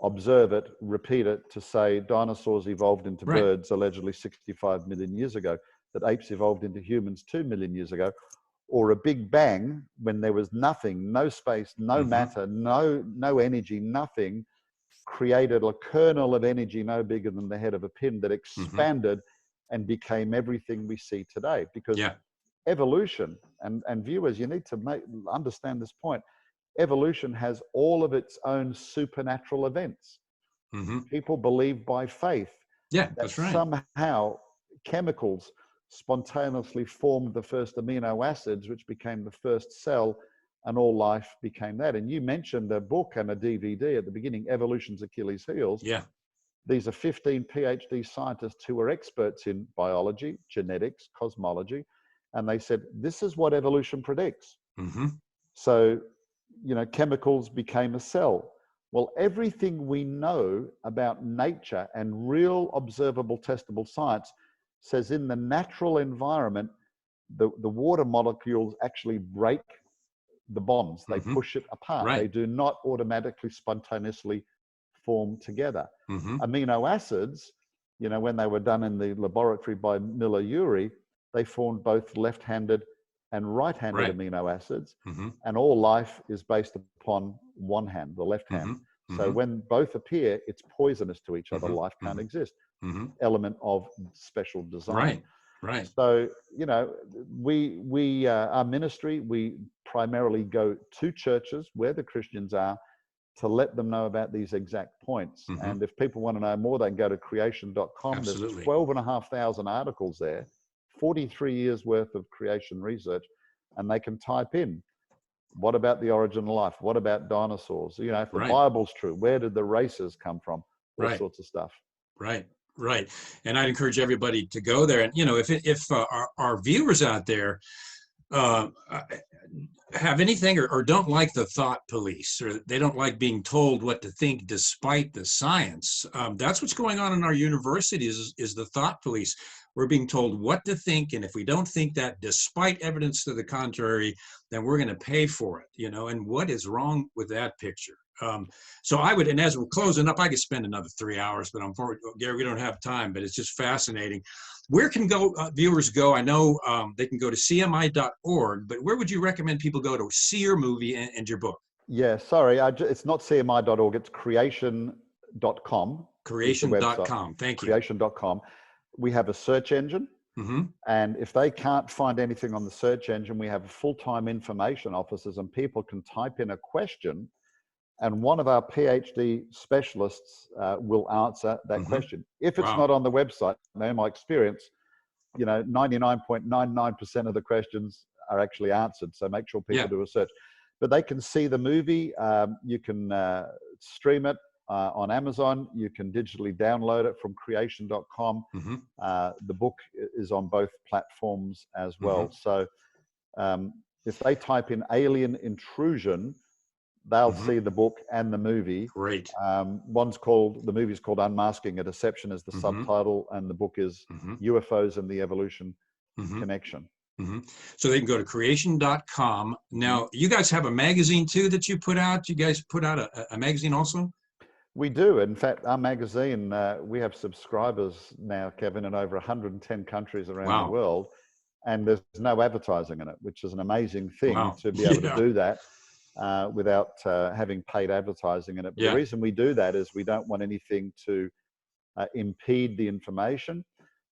observe it, repeat it to say dinosaurs evolved into birds allegedly 65 million years ago, that apes evolved into humans 2 million years ago, or a big bang when there was nothing, no space, no matter, no energy, nothing, created a kernel of energy no bigger than the head of a pin that expanded and became everything we see today. Because evolution, and viewers, you need to understand this point, evolution has all of its own supernatural events. People believe by faith that somehow chemicals spontaneously formed the first amino acids, which became the first cell, and all life became that. And you mentioned a book and a DVD at the beginning, Evolution's Achilles Heels. Yeah. These are 15 PhD scientists who are experts in biology, genetics, cosmology, and they said, this is what evolution predicts. So, chemicals became a cell. Well, everything we know about nature and real observable, testable science says in the natural environment, the water molecules actually break the bonds. They push it apart. They do not automatically, spontaneously form together. Amino acids, when they were done in the laboratory by Miller-Urey, they formed both left-handed and right-handed amino acids. And all life is based upon one hand, the left hand. So when both appear, it's poisonous to each other. Life can't exist. Element of special design. Right. So, we our ministry, we primarily go to churches where the Christians are to let them know about these exact points. And if people want to know more, they can go to creation.com. There's 12,500 articles there, 43 years worth of creation research, and they can type in, what about the origin of life? What about dinosaurs? If the Bible's true, where did the races come from? All sorts of stuff. Right. And I'd encourage everybody to go there. And, if our viewers out there have anything or don't like the thought police, or they don't like being told what to think despite the science, that's what's going on in our universities is the thought police. We're being told what to think, and if we don't think that despite evidence to the contrary, then we're going to pay for it, and what is wrong with that picture? So I would, and as we're closing up, I could spend another 3 hours, but Gary, we don't have time, but it's just fascinating. Where can viewers go? I know they can go to cmi.org, but where would you recommend people go to see your movie and your book? Yeah, sorry, it's not cmi.org, it's creation.com. Creation.com, thank you. Creation.com. We have a search engine, and if they can't find anything on the search engine, we have full-time information officers, and people can type in a question, and one of our PhD specialists will answer that question. If it's not on the website, in my experience, 99.99% of the questions are actually answered. So make sure people do a search. But they can see the movie. You can stream it on Amazon. You can digitally download it from creation.com. The book is on both platforms as well. So if they type in alien intrusion, they'll see the book and the movie. Great. The movie's called Unmasking a Deception is the subtitle, and the book is UFOs and the Evolution Connection. So they can go to creation.com. Now, you guys have a magazine too that you put out. You guys put out a magazine also? We do. In fact, our magazine, we have subscribers now, Kevin, in over 110 countries around the world, and there's no advertising in it, which is an amazing thing to be able to do that without having paid advertising in it. But the reason we do that is we don't want anything to impede the information.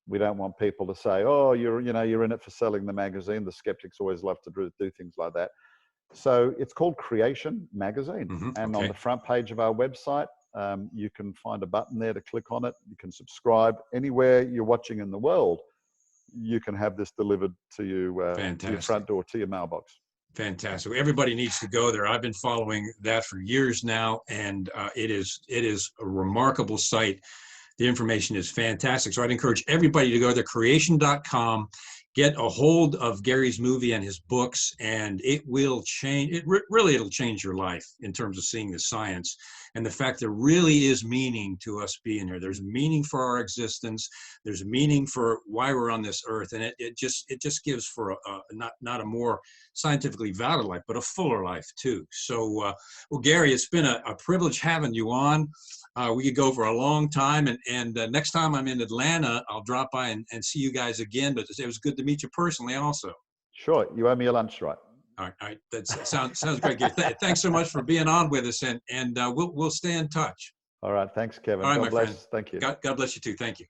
We don't want people to say, "Oh, you're in it for selling the magazine." The skeptics always love to do things like that. So it's called Creation Magazine, and on the front page of our website, you can find a button there to click on it. You can subscribe anywhere you're watching in the world. You can have this delivered to you, to your front door, to your mailbox. Fantastic. Everybody needs to go there. I've been following that for years now, and it is a remarkable site. The information is fantastic. So I'd encourage everybody to go to creation.com, get a hold of Gary's movie and his books, and it will change. It'll change your life in terms of seeing the science and the fact there really is meaning to us being here. There's meaning for our existence. There's meaning for why we're on this earth, and it just gives for not a more scientifically valid life, but a fuller life too. So, well, Gary, it's been a privilege having you on. We could go for a long time, and next time I'm in Atlanta, I'll drop by and see you guys again. But it was good to meet you personally also. Sure. You owe me a lunch, right? All right. That sounds great, Gary. Thanks so much for being on with us, and we'll stay in touch. All right. Thanks, Kevin. All right, God my bless. friend. Thank you. God bless you too. Thank you.